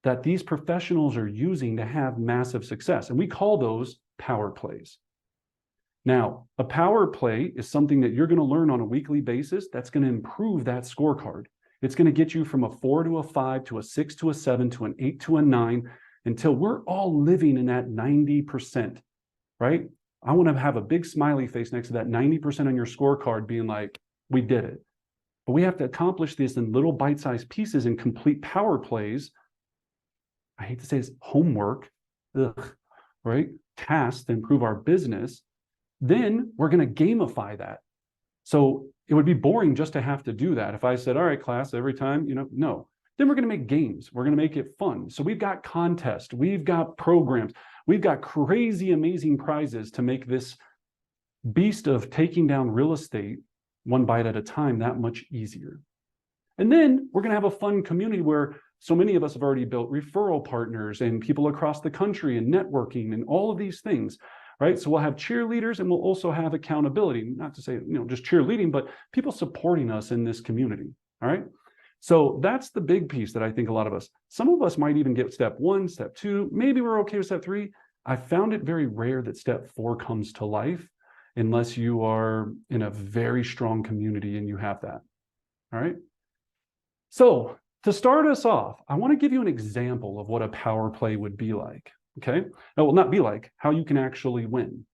that these professionals are using to have massive success. And we call those power plays. Now, a power play is something that you're going to learn on a weekly basis that's going to improve that scorecard. It's going to get you from a 4 to a 5 to a 6 to a 7 to an 8 to a 9 until we're all living in that 90%, right? I want to have a big smiley face next to that 90% on your scorecard being like, we did it. But we have to accomplish this in little bite-sized pieces and complete power plays. I hate to say this, homework, right? Tasks to improve our business. Then we're going to gamify that. So it would be boring just to have to do that. If I said, all right, class, every time, no. Then we're going to make games. We're going to make it fun. So we've got contests. We've got programs. We've got crazy, amazing prizes to make this beast of taking down real estate one bite at a time that much easier. And then we're going to have a fun community where so many of us have already built referral partners and people across the country and networking and all of these things. Right? So we'll have cheerleaders and we'll also have accountability, not to say, just cheerleading, but people supporting us in this community. All right. So that's the big piece that I think a lot of us, some of us might even get step 1, step 2, maybe we're okay with step 3. I found it very rare that step 4 comes to life unless you are in a very strong community and you have that. All right. So to start us off, I want to give you an example of what a power play would be like. Okay, it will not be like how you can actually win.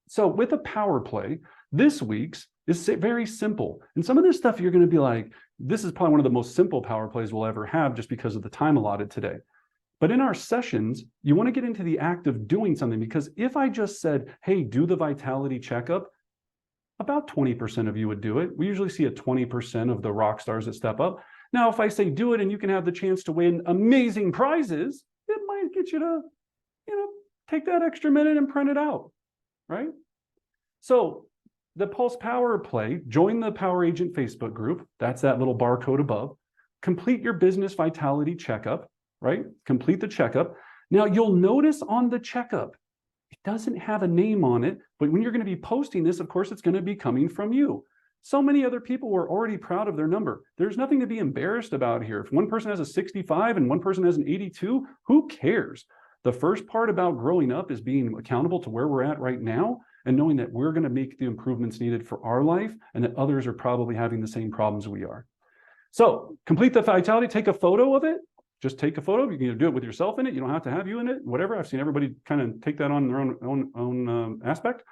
So with a power play, this week's is very simple. And some of this stuff you're going to be like, this is probably one of the most simple power plays we'll ever have just because of the time allotted today. But in our sessions, you want to get into the act of doing something, because if I just said, hey, do the vitality checkup, about 20% of you would do it. We usually see a 20% of the rock stars that step up. Now, if I say do it and you can have the chance to win amazing prizes, it might get you to, take that extra minute and print it out, right? So the Pulse Power Play, join the Power Agent Facebook group. That's that little barcode above. Complete your business vitality checkup, right? Complete the checkup. Now you'll notice on the checkup, it doesn't have a name on it, but when you're going to be posting this, of course, it's going to be coming from you. So many other people were already proud of their number. There's nothing to be embarrassed about here. If one person has a 65 and one person has an 82, who cares? The first part about growing up is being accountable to where we're at right now and knowing that we're going to make the improvements needed for our life and that others are probably having the same problems we are. So complete the vitality, take a photo of it. Just take a photo. You can do it with yourself in it. You don't have to have you in it, whatever. I've seen everybody kind of take that on their own aspect.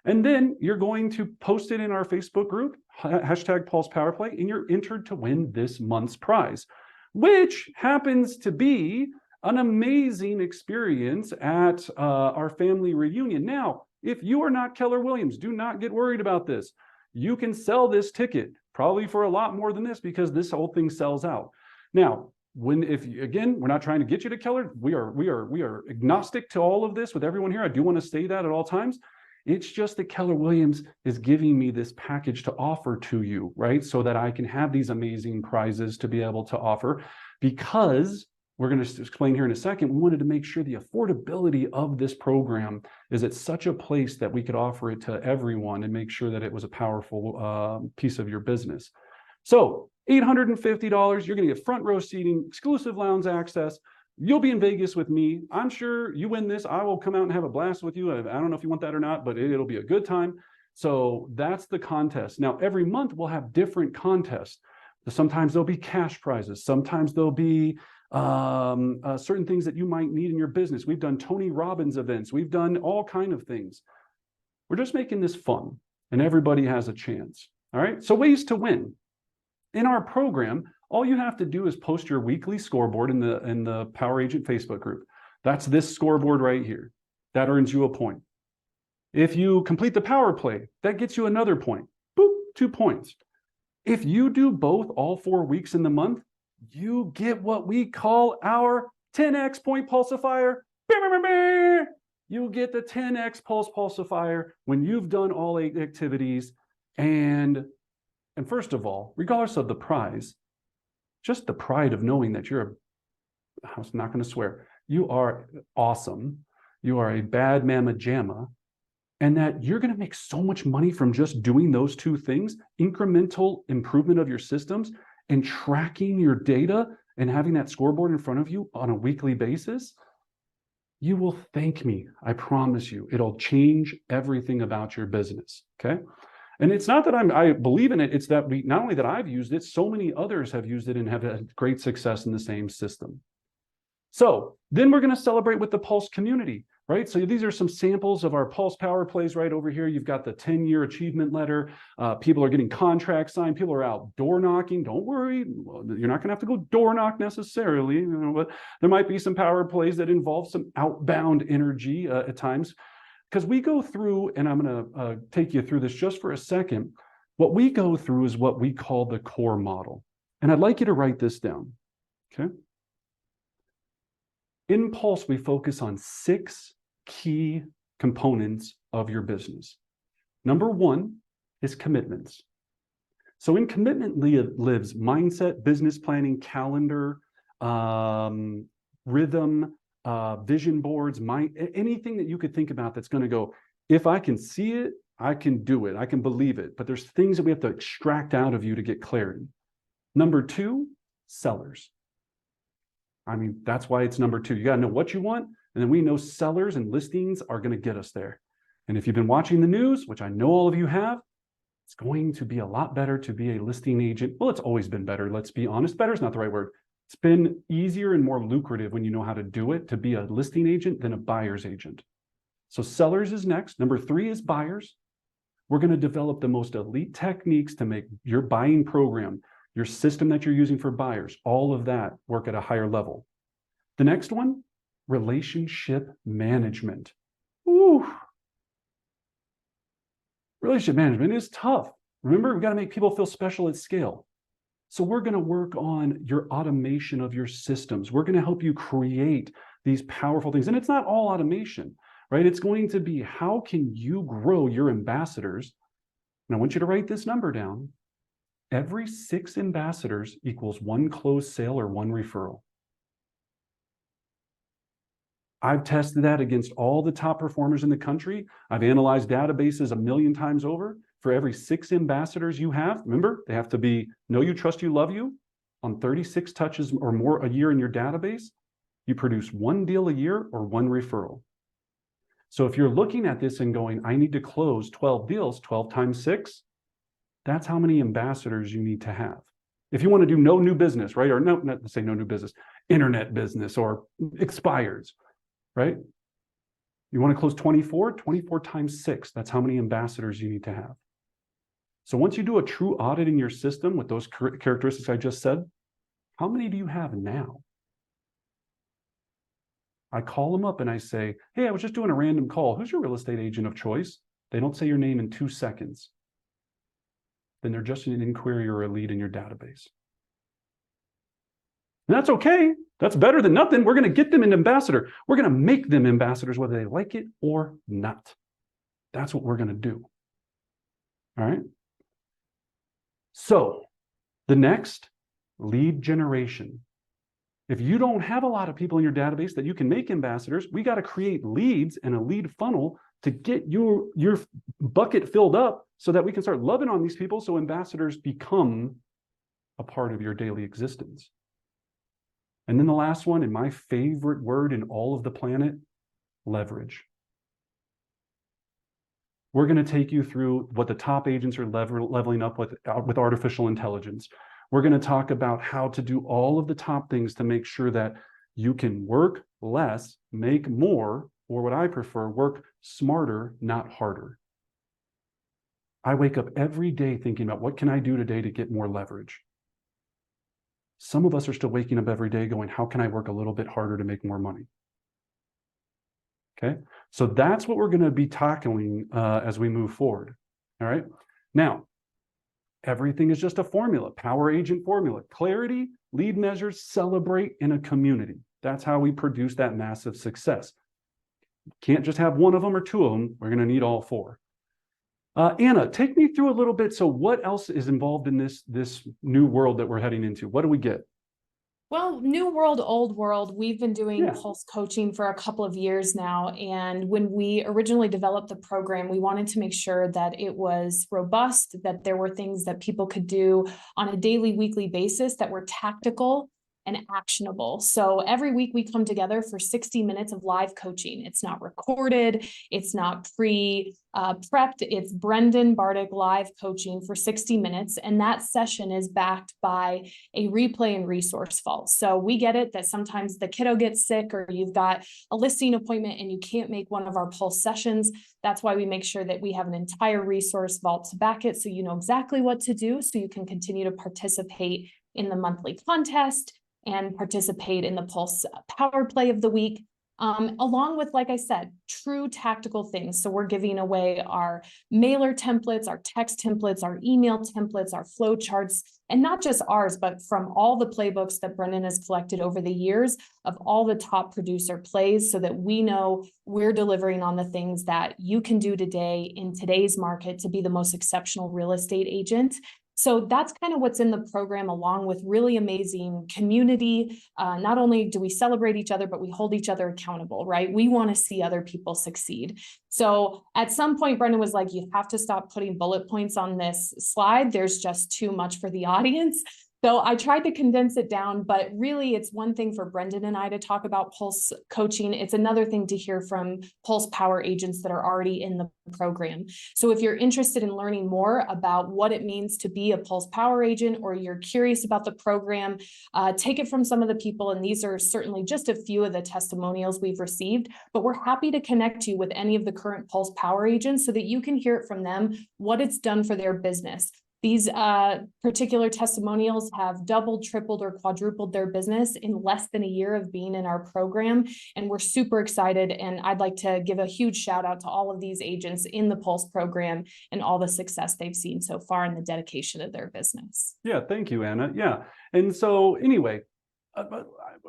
And then you're going to post it in our Facebook group, hashtag Pulse Power Play, and you're entered to win this month's prize, which happens to be an amazing experience at our family reunion. Now, if you are not Keller Williams, do not get worried about this. You can sell this ticket probably for a lot more than this because this whole thing sells out. Now, again, we're not trying to get you to Keller. We are agnostic to all of this with everyone here. I do want to say that at all times. It's just that Keller Williams is giving me this package to offer to you, right? So that I can have these amazing prizes to be able to offer, because we're going to explain here in a second, we wanted to make sure the affordability of this program is at such a place that we could offer it to everyone and make sure that it was a powerful piece of your business. So $850, you're going to get front row seating, exclusive lounge access. You'll be in Vegas with me. I'm sure you win this, I will come out and have a blast with you. I don't know if you want that or not, but it'll be a good time. So that's the contest. Now, every month we'll have different contests. Sometimes there'll be cash prizes. Sometimes there'll be certain things that you might need in your business. We've done Tony Robbins events. We've done all kinds of things. We're just making this fun and everybody has a chance. All right. So ways to win. In our program, all you have to do is post your weekly scoreboard in the Power Agent Facebook group. That's this scoreboard right here. That earns you a point. If you complete the power play, that gets you another point. Boop, 2 points. If you do both all 4 weeks in the month, you get what we call our 10x point pulsifier. You get the 10x pulse pulsifier when you've done all 8 activities. And first of all, regardless of the prize, just the pride of knowing that you're I'm not going to swear, you are awesome. You are a bad mamma jamma. And that you're going to make so much money from just doing those 2 things, incremental improvement of your systems and tracking your data and having that scoreboard in front of you on a weekly basis. You will thank me. I promise you, it'll change everything about your business. Okay. And it's not that I believe in it. It's that not only that I've used it, so many others have used it and have had great success in the same system. So then we're going to celebrate with the Pulse community, right? So these are some samples of our Pulse Power Plays right over here. You've got the 10-year achievement letter. People are getting contracts signed. People are out door knocking. Don't worry. You're not going to have to go door knock necessarily, but there might be some power plays that involve some outbound energy at times. Because we go through, and I'm going to take you through this just for a second. What we go through is what we call the core model. And I'd like you to write this down, okay? In Pulse, we focus on 6 key components of your business. Number 1 is commitments. So in commitment lives mindset, business planning, calendar, rhythm, vision boards, anything that you could think about that's going to go, if I can see it, I can do it, I can believe it. But there's things that we have to extract out of you to get clarity. Number 2, sellers. I mean, that's why it's number 2. You got to know what you want. And then we know sellers and listings are going to get us there. And if you've been watching the news, which I know all of you have, it's going to be a lot better to be a listing agent. Well, it's always been better. Let's be honest. Better is not the right word. It's been easier and more lucrative when you know how to do it to be a listing agent than a buyer's agent. So sellers is next. Number 3 is buyers. We're going to develop the most elite techniques to make your buying program, your system that you're using for buyers, all of that work at a higher level. The next one, relationship management. Ooh. Relationship management is tough. Remember, we've got to make people feel special at scale. So we're going to work on your automation of your systems. We're going to help you create these powerful things. And it's not all automation, right? It's going to be, how can you grow your ambassadors? And I want you to write this number down. Every 6 ambassadors equals 1 closed sale or 1 referral. I've tested that against all the top performers in the country. I've analyzed databases 1,000,000 times over. For every 6 ambassadors you have, remember, they have to be know you, trust you, love you on 36 touches or more a year in your database. You produce 1 deal a year or 1 referral. So if you're looking at this and going, I need to close 12 deals, 12 times 6, that's how many ambassadors you need to have. If you want to do no new business, right? Or no, not say no new business, internet business or expires, right? You want to close 24 times 6. That's how many ambassadors you need to have. So once you do a true audit in your system with those characteristics I just said, how many do you have now? I call them up and I say, hey, I was just doing a random call. Who's your real estate agent of choice? They don't say your name in 2 seconds. Then they're just an inquiry or a lead in your database. And that's okay. That's better than nothing. We're going to get them an ambassador. We're going to make them ambassadors, whether they like it or not. That's what we're going to do. All right. So the next, lead generation. If you don't have a lot of people in your database that you can make ambassadors, we got to create leads and a lead funnel to get your bucket filled up so that we can start loving on these people so ambassadors become a part of your daily existence. And then the last one, and my favorite word in all of the planet, leverage. We're going to take you through what the top agents are leveling up with artificial intelligence. We're going to talk about how to do all of the top things to make sure that you can work less, make more, or what I prefer, work smarter, not harder. I wake up every day thinking about what can I do today to get more leverage. Some of us are still waking up every day going, how can I work a little bit harder to make more money? Okay, so that's what we're going to be tackling as we move forward. All right, now, everything is just a formula, power agent formula. Clarity, lead measures, celebrate in a community. That's how we produce that massive success. Can't just have one of them or 2 of them. We're going to need all 4. Anna, take me through a little bit. So what else is involved in this new world that we're heading into? What do we get? Well, new world, old world, we've been doing pulse coaching for a couple of years now. And when we originally developed the program, we wanted to make sure that it was robust, that there were things that people could do on a daily, weekly basis that were tactical and actionable. So every week we come together for 60 minutes of live coaching. It's not recorded. It's not prepped. It's Brendan Bartic live coaching for 60 minutes. And that session is backed by a replay and resource vault. So we get it that sometimes the kiddo gets sick or you've got a listing appointment and you can't make one of our pulse sessions. That's why we make sure that we have an entire resource vault to back it. So you know exactly what to do so you can continue to participate in the monthly contest and participate in the Pulse Power Play of the week, along with, like I said, true tactical things. So we're giving away our mailer templates, our text templates, our email templates, our flow charts, and not just ours, but from all the playbooks that Brendan has collected over the years of all the top producer plays so that we know we're delivering on the things that you can do today in today's market to be the most exceptional real estate agent. So that's kind of what's in the program, along with really amazing community. Not only do we celebrate each other, but we hold each other accountable, right? We want to see other people succeed. So at some point, Brendan was like, you have to stop putting bullet points on this slide. There's just too much for the audience. So I tried to condense it down, but really it's one thing for Brendan and I to talk about Pulse coaching. It's another thing to hear from Pulse Power agents that are already in the program. So if you're interested in learning more about what it means to be a Pulse Power agent, or you're curious about the program, take it from some of the people. And these are certainly just a few of the testimonials we've received, but we're happy to connect you with any of the current Pulse Power agents so that you can hear it from them, what it's done for their business. These particular testimonials have doubled, tripled, or quadrupled their business in less than a year of being in our program. And we're super excited. And I'd like to give a huge shout out to all of these agents in the Pulse program and all the success they've seen so far and the dedication of their business. Yeah, thank you, Anna. Yeah. And so anyway,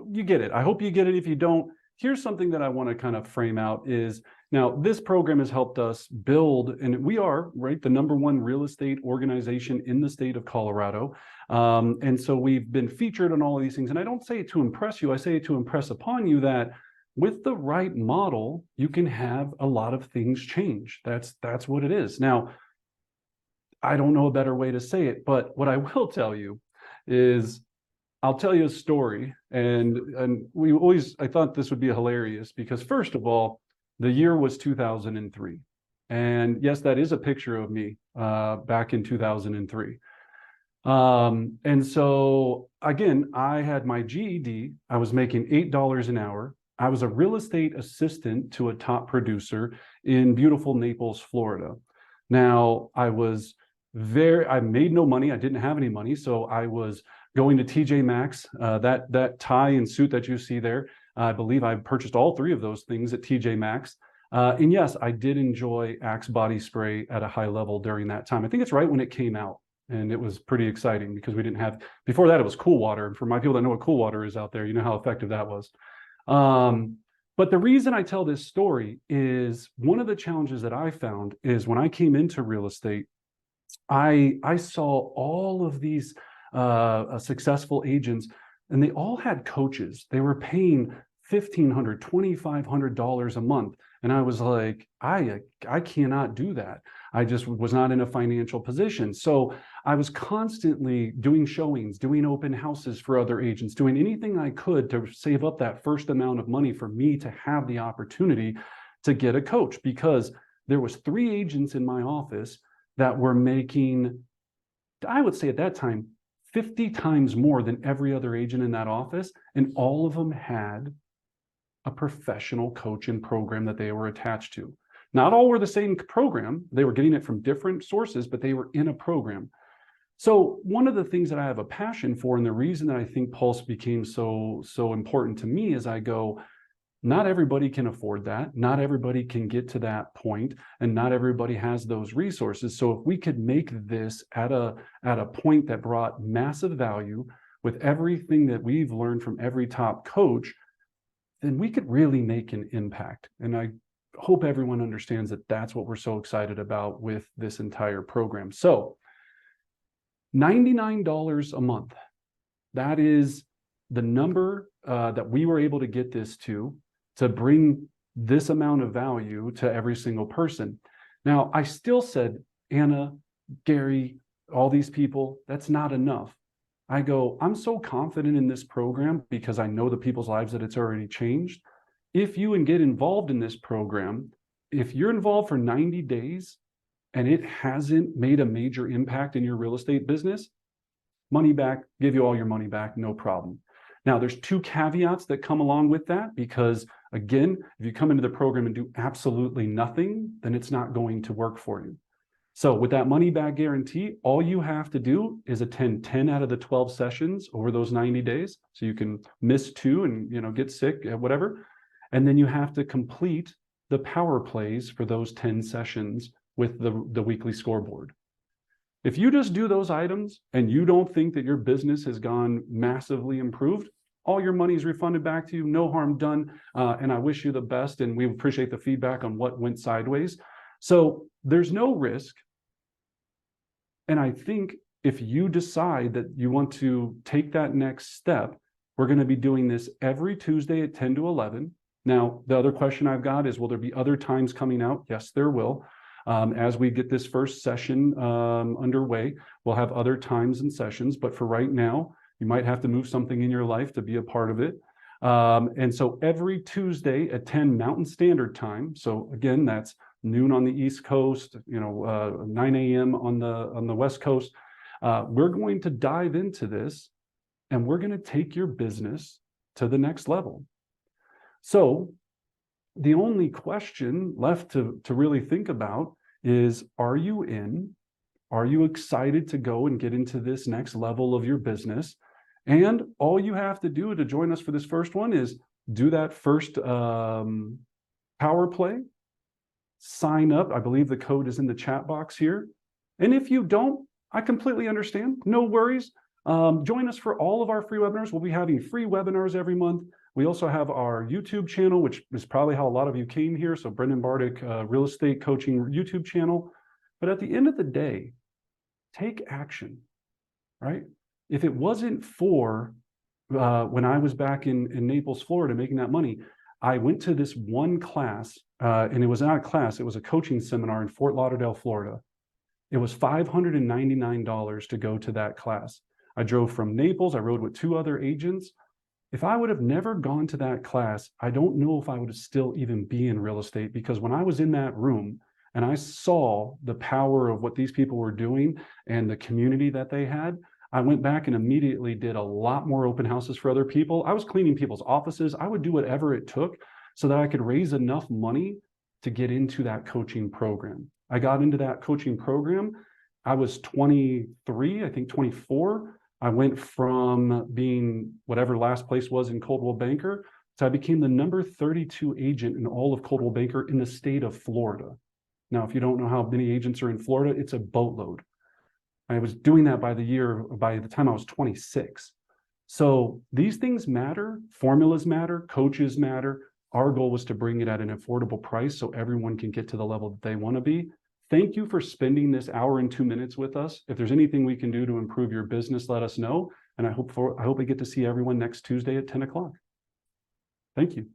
you get it. I hope you get it. If you don't, here's something that I want to kind of frame out is, now this program has helped us build, and we are, right, the #1 real estate organization in the state of Colorado. And so we've been featured on all of these things. And I don't say it to impress you. I say it to impress upon you that with the right model, you can have a lot of things change. That's what it is. Now, I don't know a better way to say it, but what I will tell you is, I'll tell you a story, and I thought this would be hilarious because, first of all, the year was 2003. And yes, that is a picture of me back in 2003. And so again, I had my GED, I was making $8 an hour. I was a real estate assistant to a top producer in beautiful Naples, Florida. Now, I made no money, I didn't have any money, so I was going to TJ Maxx, that tie and suit that you see there. I believe I purchased all 3 of those things at TJ Maxx. And yes, I did enjoy Axe body spray at a high level during that time. I think it's right when it came out, and it was pretty exciting because we didn't have, before that it was Cool Water. And for my people that know what Cool Water is out there, you know how effective that was. But the reason I tell this story is, one of the challenges that I found is when I came into real estate, I saw all of these successful agents, and they all had coaches. They were paying $1,500, $2,500 a month. And I was like, I cannot do that. I just was not in a financial position. So I was constantly doing showings, doing open houses for other agents, doing anything I could to save up that first amount of money for me to have the opportunity to get a coach, because there was 3 agents in my office that were making, I would say at that time, 50 times more than every other agent in that office. And all of them had a professional coaching program that they were attached to. Not all were the same program. They were getting it from different sources, but they were in a program. So one of the things that I have a passion for, and the reason that I think Pulse became so important to me, is I go, not everybody can afford that. Not everybody can get to that point, and not everybody has those resources. So if we could make this at a point that brought massive value with everything that we've learned from every top coach, then we could really make an impact. And I hope everyone understands that that's what we're so excited about with this entire program. So $99 a month, that is the number that we were able to get this to bring this amount of value to every single person. Now, I still said, Anna, Gary, all these people, that's not enough. I go, I'm so confident in this program because I know the people's lives that it's already changed. If you get involved in this program, if you're involved for 90 days and it hasn't made a major impact in your real estate business, money back, give you all your money back, no problem. Now, there's 2 caveats that come along with that, because again, if you come into the program and do absolutely nothing, then it's not going to work for you. So with that money back guarantee, all you have to do is attend 10 out of the 12 sessions over those 90 days. So you can miss 2 and get sick, whatever. And then you have to complete the power plays for those 10 sessions with the weekly scoreboard. If you just do those items and you don't think that your business has gone massively improved, all your money is refunded back to you, no harm done. And I wish you the best. And we appreciate the feedback on what went sideways. So there's no risk. And I think if you decide that you want to take that next step, we're going to be doing this every Tuesday at 10 to 11. Now, the other question I've got is, will there be other times coming out? Yes, there will. As we get this first session underway, we'll have other times and sessions. But for right now, you might have to move something in your life to be a part of it. And so every Tuesday at 10 Mountain Standard Time. So again, that's noon on the East Coast, 9 a.m. on the West Coast. We're going to dive into this, and we're going to take your business to the next level. So the only question left to really think about is, are you in? Are you excited to go and get into this next level of your business? And all you have to do to join us for this first one is do that first power play, sign up. I believe the code is in the chat box here. And if you don't, I completely understand. No worries. Join us for all of our free webinars. We'll be having free webinars every month. We also have our YouTube channel, which is probably how a lot of you came here. So Brendan Bartic, Real Estate Coaching YouTube channel. But at the end of the day, take action, right? If it wasn't for when I was back in Naples, Florida, making that money, I went to this one class, and it was not a class, it was a coaching seminar in Fort Lauderdale, Florida. It was $599 to go to that class. I drove from Naples, I rode with 2 other agents. If I would have never gone to that class, I don't know if I would have still even be in real estate, because when I was in that room and I saw the power of what these people were doing and the community that they had, I went back and immediately did a lot more open houses for other people. I was cleaning people's offices. I would do whatever it took so that I could raise enough money to get into that coaching program. I got into that coaching program. I was 23, I think 24. I went from being whatever last place was in Coldwell Banker. So I became the number 32 agent in all of Coldwell Banker in the state of Florida. Now, if you don't know how many agents are in Florida, it's a boatload. I was doing that by the time I was 26. So these things matter, formulas matter, coaches matter. Our goal was to bring it at an affordable price so everyone can get to the level that they want to be. Thank you for spending this hour and 2 minutes with us. If there's anything we can do to improve your business, let us know. And I hope I get to see everyone next Tuesday at 10 o'clock. Thank you.